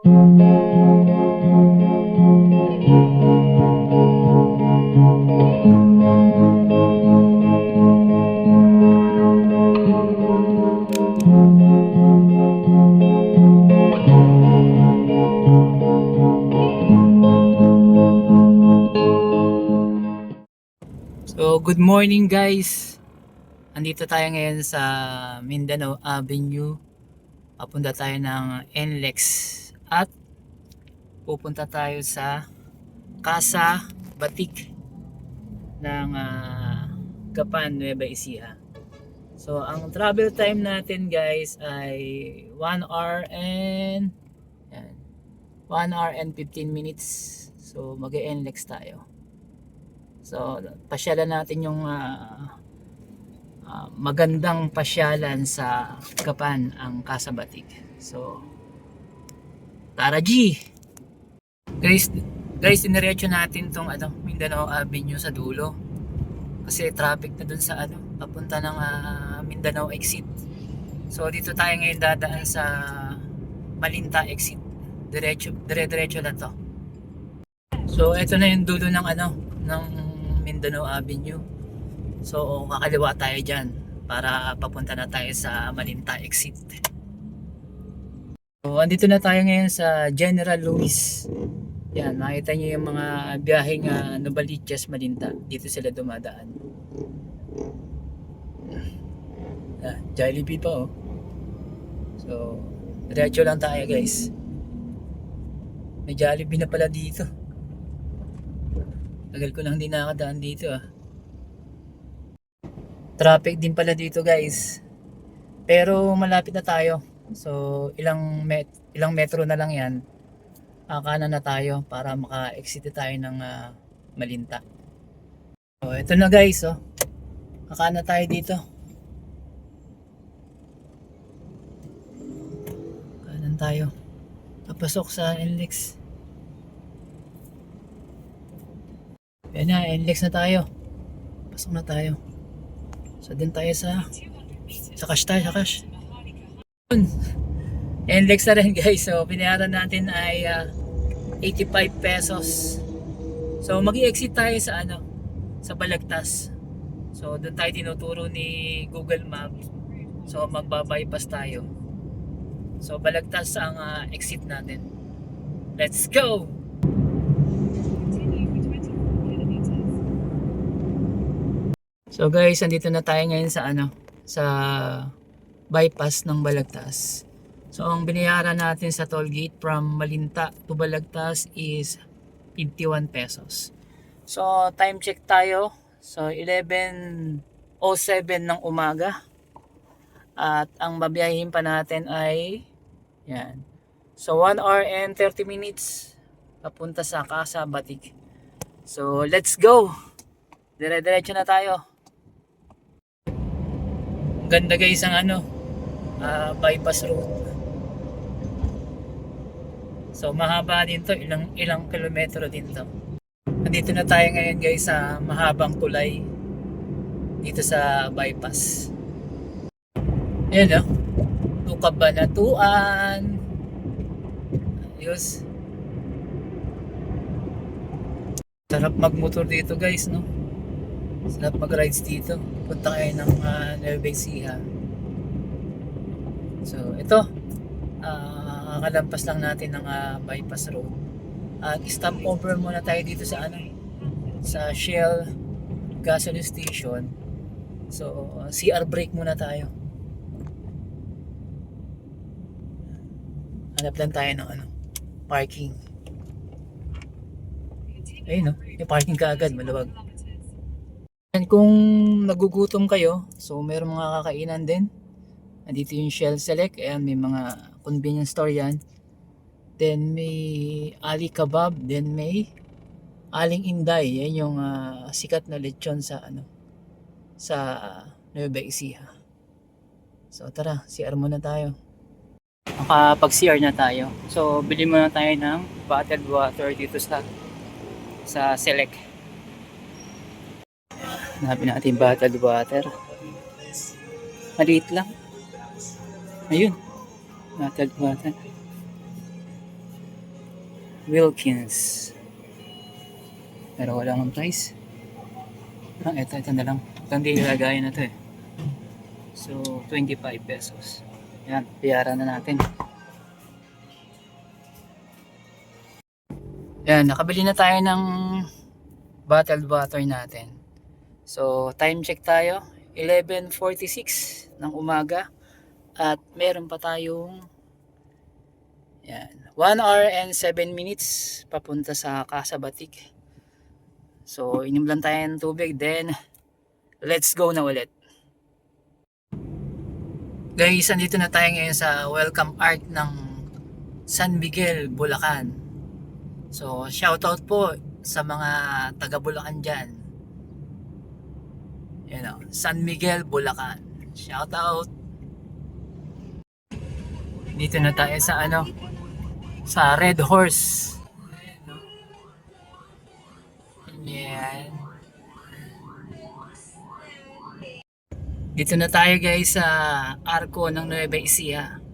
So, good morning guys. Andito tayo ngayon sa Mindanao Avenue. Papunta tayo ng NLEX at pupunta tayo sa Casa Batik ng Gapan, Nueva Ecija. So, ang travel time natin guys ay 1 hour and 15 minutes. So, mag-NLEX tayo. So, pasyalan natin yung magandang pasyalan sa Gapan, ang Casa Batik. So, tara G! Guys, iniretso natin tong Mindanao Avenue sa dulo. Kasi traffic na dun sa papunta ng Mindanao exit. So, dito tayo ngayon dadaan sa Malinta exit. Dire-diretso lang to. So, ito na yung dulo ng ng Mindanao Avenue. So, kakaliwa tayo dyan para papunta na tayo sa Malinta exit. So, andito na tayo ngayon sa General Luis. Yan, makita nyo yung mga biyaheng Novaliches, Malinta. Dito sila dumadaan. Jollibee pa oh. So, diretso lang tayo guys. May Jollibee na pala dito. Tagal ko nang hindi nakadaan dito Traffic din pala dito guys. Pero malapit na tayo. So ilang metro na lang yan. Kanan na tayo para maka-exit tayo ng Malinta. So ito na guys Kanan tayo dito. Kanan tayo. Papasok sa NLEX. Yan na, NLEX na tayo. Pasok na tayo. So din tayo sa cash tayo, sa cash. NLEX na rin guys. So binayaran natin ay 85 pesos. So mag-i-exit tayo sa sa Balagtas. So doon tayo tinuturo ni Google Maps. So magba-bypass tayo. So Balagtas ang exit natin. Let's go! So guys, andito na tayo ngayon sa sa bypass ng Balagtas. So ang binayaran natin sa toll gate from Malinta to Balagtas is 51 pesos. So time check tayo. So 11:07 ng umaga. At ang babiyahin pa natin ay yan. So 1 hour and 30 minutes papunta sa Casa Batik. So let's go. Dire-diretso na tayo. Ganda guys ang bypass route. So mahaba din to, ilang kilometro din to. Nandito na tayo ngayon guys sa mahabang tulay dito sa bypass. Ayan Cabanatuan. Ayos. Sarap magmotor dito guys Sarap mag-rides dito. Punta kayo ng Nueva Ecija. So ito kalampas lang natin ng bypass road. At stop over muna tayo dito sa sa Shell gasoline station. So CR break muna tayo. Hanap lang tayo ng parking. Ayun yung parking kaagad, maluwag. And kung nagugutom kayo, so meron mga kakainan din. Andito yung Shell Select, ayan, may mga convenience store yan. Then may Ali Kebab, then may Aling Inday, yan yung sikat na lechon sa sa Nueva Ecija. So tara, CR muna tayo. Makapag-CR na tayo. So bili muna tayo ng bottled water dito sa Select. Hanapin natin bottled water. Maliit lang. Ayun. Bottled water. Wilkins. Pero wala nang price. Ito na lang. Itong dilagayan na to eh. So, 25 pesos. Yan, bayaran na natin. Yan, nakabili na tayo ng bottled water natin. So, time check tayo. 11:46 ng umaga. At meron pa tayong yan, 1 hour and 7 minutes papunta sa Casa Batik. So, inom lang tayo ng tubig. Then, let's go na ulit. Guys, andito na tayo ngayon sa welcome art ng San Miguel, Bulacan. So, shoutout po sa mga taga Bulacan dyan. You know, San Miguel, Bulacan. Shoutout. Dito na tayo sa sa Red Horse. Yan. Dito na tayo guys sa Arco ng Nueva Ecija.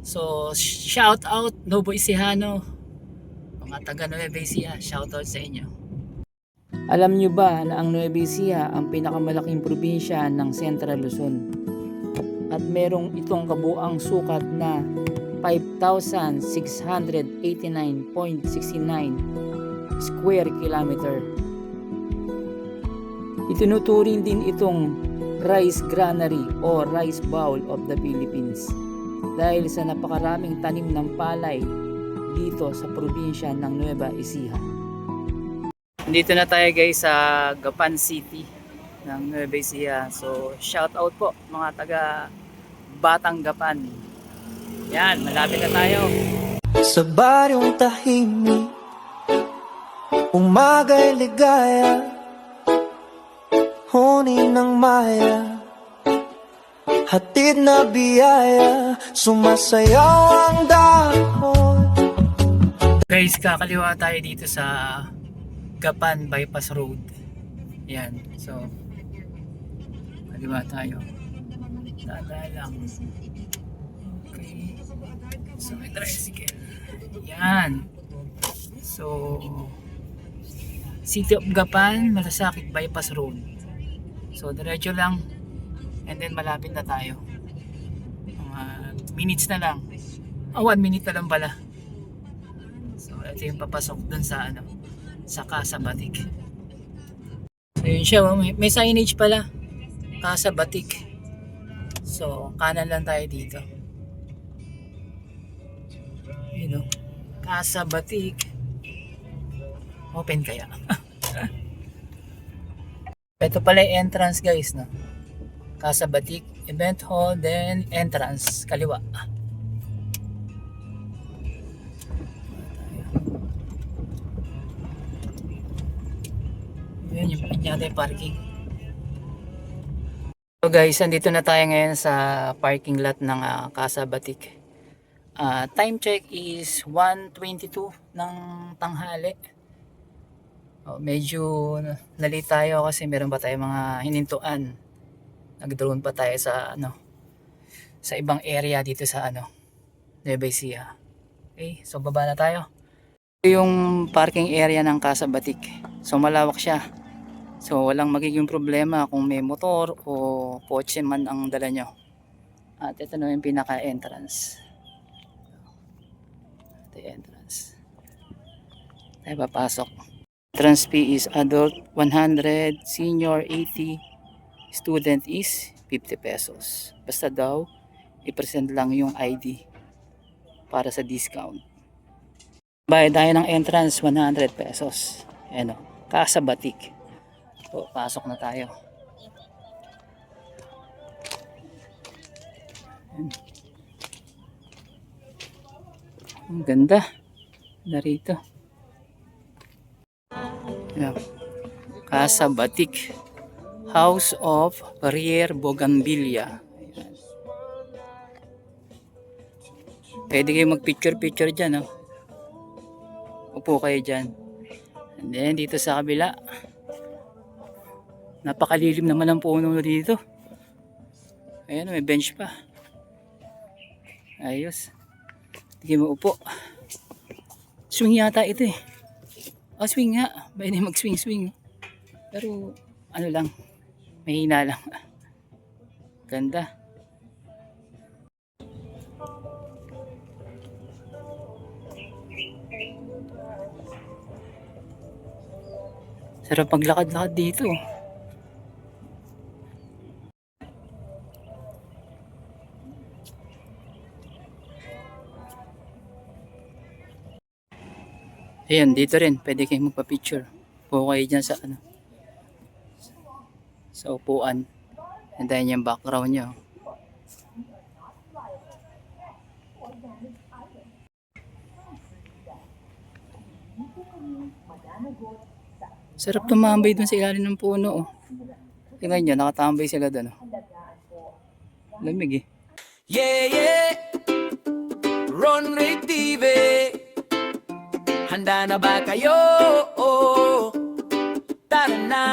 So, shout out Nuevo Ecijano. Mga taga Nueva Ecija, shout out sa inyo. Alam nyo ba na ang Nueva Ecija ang pinakamalaking probinsya ng Central Luzon? At merong itong kabuang sukat na 5,689.69 square kilometer. Itinuturing din itong rice granary o rice bowl of the Philippines dahil sa napakaraming tanim ng palay dito sa probinsya ng Nueva Ecija. Dito na tayo guys sa Gapan City ng Nueva Ecija. So shout out po mga taga Batang Gapan. Yan, malapit na tayo. Sa baryong tahimik, umaga'y ligaya, huni ng maya, hatid na biyaya, sumasayaw ang dahon. Guys, kakaliwa tayo dito sa Gapan Bypass Road. Yan, so kaliwa tayo. Tanda lang. Okay. So may tricycle. Yan. So City of Gapan, Malasakit Bypass Road. So diretso lang and then malapit na tayo. Mga minutes na lang. 1 minute na lang pala. So ito yung papasok dun sa sa Casa Batik. So yun siya, may signage pala. Casa Batik. So kanan lang tayo dito. You know, Casa Batik. Open kaya. Ito pala yung entrance guys, no? Casa Batik Event Hall, then entrance kaliwa. Yun yung pinyata yung parking. So guys, andito na tayo ngayon sa parking lot ng Casa Batik. Time check is 1:22 ng tanghali. Medyo nalate tayo kasi meron pa tayo mga hinintuan. Nag-drone pa tayo sa sa ibang area dito sa Nueva Ecija. Okay, so baba na tayo. Ito yung parking area ng Casa Batik. So malawak siya. So walang magiging problema kung may motor o kotse man ang dala nyo. At ito na yung pinaka-entrance. Ito yung entrance. Tayo papasok. Entrance fee is adult 100, senior 80, student is 50 pesos. Basta daw i-present lang yung ID para sa discount. Bayad tayo ng entrance 100 pesos. Ayan o, Casa Batik. So, pasok na tayo. Ayan. Ang ganda. Narito. Ayan. Casa Batik. House of Barrier Bougainvillea. Ayan. Pwede kayo mag-picture-picture dyan. Upo kayo dyan. And then dito sa kabila. Napakalilim naman ang puno dito. Ayan, may bench pa. Ayos. Hindi mo upo. Swing yata ito eh. Oh, swing nga. Pwede mag-swing-swing. Pero, ano lang. Mahina lang. Ganda. Sarap maglakad-lakad dito. Ayan, dito rin. Pwede kayong magpa-picture. Puko kayo dyan sa ano. Sa upuan. Antayin yung background nyo. Sarap tumambay dun sa ilalim ng puno. Oh. Tingnan nyo, nakatambay sila dun. Oh. Lamig eh. Yeah, yeah, Ron Rick TV. Handa na ba kayo? Tara na.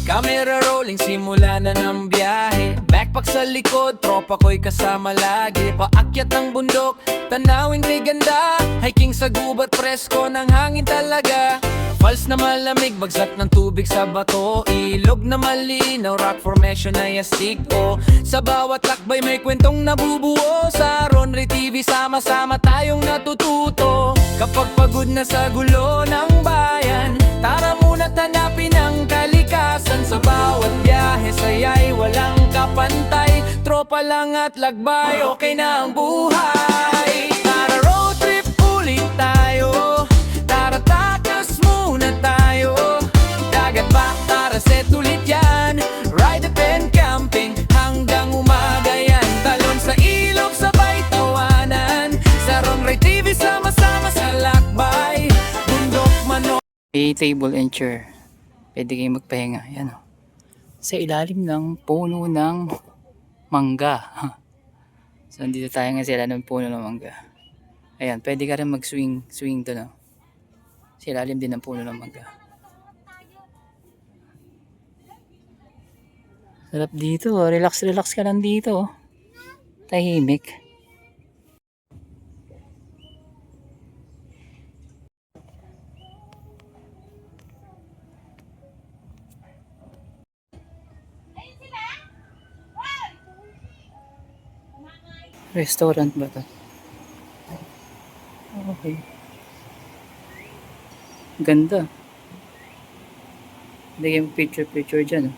Camera rolling, simula na ng biyahe. Backpack sa likod, tropa ko'y kasama lagi. Paakyat ng bundok, tanawin kay ganda. Hiking sa gubat, presko ng hangin talaga. Falls na malamig, bagsak ng tubig sa bato. Ilog na malinaw, rock formation na yastig ko. Sa bawat lakbay may kwentong nabubuo. Sa Ronry TV, sama-sama tayong natututo. Kapag pagod na sa gulo ng bayan, tara muna tanapin ang kalikasan. Sa bawat biyahe, saya'y walang kapantay. Tropa lang at lagbay, okay na ang buhay. Tara road trip ulit tayo. Tara takas muna tayo. Dagat ba? Tara set ulit yan. Ride and camping hanggang umaga yan. Talon sa ilog, sabay tawanan. Sa Ronry TV, sama-sama sa lakbay. Bundok manok. May table and chair. Pwede kayong magpahinga. Yan oh. Sa ilalim ng puno ng mangga. So, dito tayo nga sa ilalim ng puno ng mangga. Ayan, pwede ka rin mag-swing doon. Oh. Sa ilalim din ng puno ng mangga. Sarap dito. Oh. Relax ka lang dito. Oh. Tahimik. Restaurant ba ito? Okay. Ganda. Hindi yung picture dyan.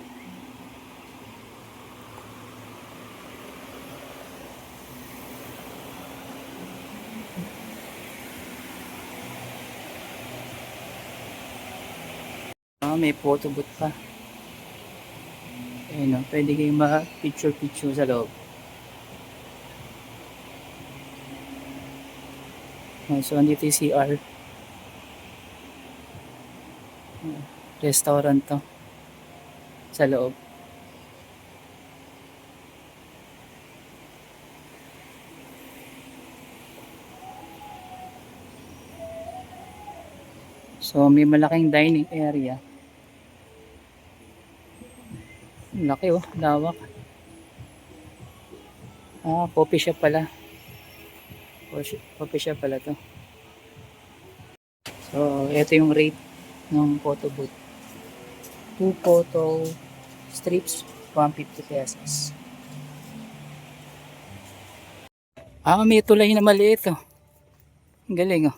Oh. May photo booth pa. Ayun o, pwede kayong ma-picture sa loob. So, andito yung CR. Restaurant to. Sa loob. So, may malaking dining area. Laki oh, lawak. Coffee shop pala. Coffee shop pala to. So, ito yung rate ng photo booth. 2 photo strips, 150 pesos. May tulay na maliit oh. Ang galing oh.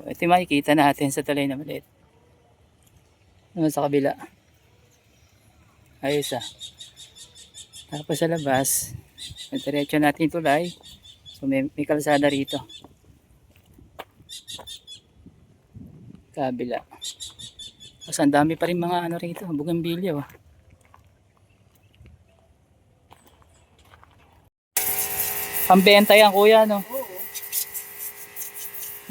Ito yung makikita natin sa tulay na maliit. Naman sa kabila. Ayos ah. Tapos sa labas, diretso natin yung tulay. So may kalsada rito. Kabila. Tapos ang dami pa rin mga ano rito, bougainvillea oh. Pambenta yan kuya no? Oo.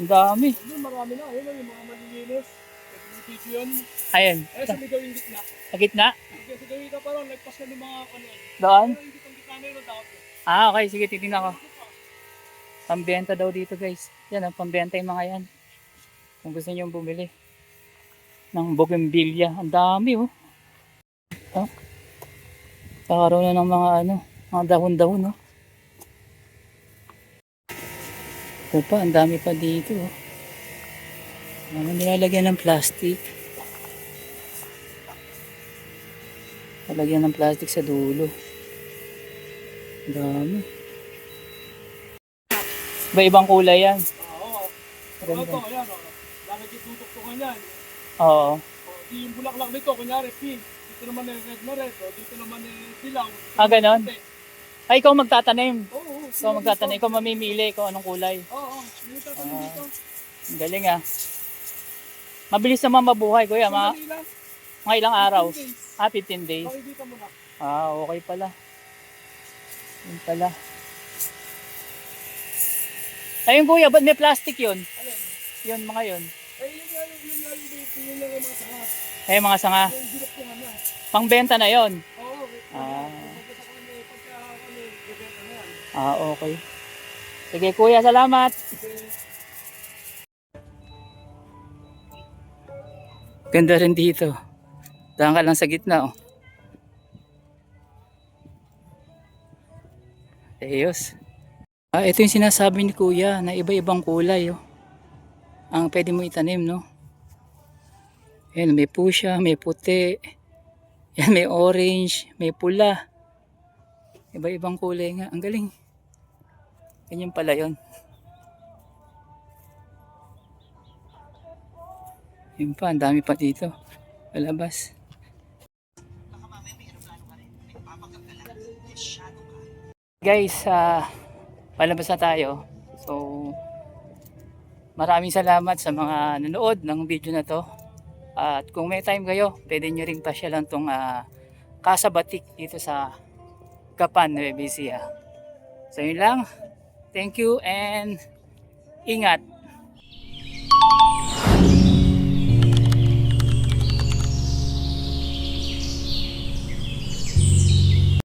Ang dami. Marami na. Ayun yung mga malilinis. Nag-video yan. Ayun. Ayun sa may gawing gitna. Sa gitna? Sige, sa gawing ka pa ron. Nagpas ka ng mga kanuan. Doon? Ayun, hindi pang gitna na yun. Dapat yun. Okay. Sige, titignan ko. Pambenta daw dito guys. Yan ang pambenta yung mga yan. Kung gusto nyo bumili. Ng bougainvillea. Ang dami oh. Kakaroon na ng mga mga dahon-dahon, no? Ito pa, ang dami pa dito, oh. Mga nilalagyan ng plastic. Lalagyan ng plastic sa dulo. Ang dami. Iba-ibang kulay yan. Oo. Ganda. Ito, ayan o. Bakit itutuktukan yan? Oo. Di yung bulaklak nito, kunyari pink. Dito naman red na red. O dito naman dilaw. Ah, ganon? Ay, ikaw magtatanim. Oo. Ikaw magtatanim. Ikaw mamimili kung anong kulay. Oo. Yung tatanim dito. Ang galing ah. Mabilis naman mabuhay, kuya. Sandali lang. Mga ilang araw. 15 days. 15 days. Makikita mo na. Okay pala. Yun pala. Ayun kuya, ba't may plastic yun? Alin? Yun, mga yun. Eh, yun nga yung mga sanga. Ay, mga sanga. Yung dilok ko nga na. Pangbenta na yon. Oo. Ah. Pagkata ko na pagka gagawin na yan. Okay. Sige kuya, salamat. Ganda rin dito. Daan ka lang sa gitna, oh. Ayos. Ito yung sinasabi ni kuya na iba-ibang kulay, oh. Ang pwede mo itanim, no? Ayan, may pusya, may puti. Yan, may orange, may pula. Iba-ibang kulay nga. Ang galing. Ganyan pala yun. Yun pa, ang dami pa dito. Palabas. Guys, palabas na tayo. So, maraming salamat sa mga nanood ng video na to. At kung may time kayo, pwede nyo ring pasyalan tong Casa Batik dito sa Gapan, Nueva Ecija. So yun lang. Thank you and ingat.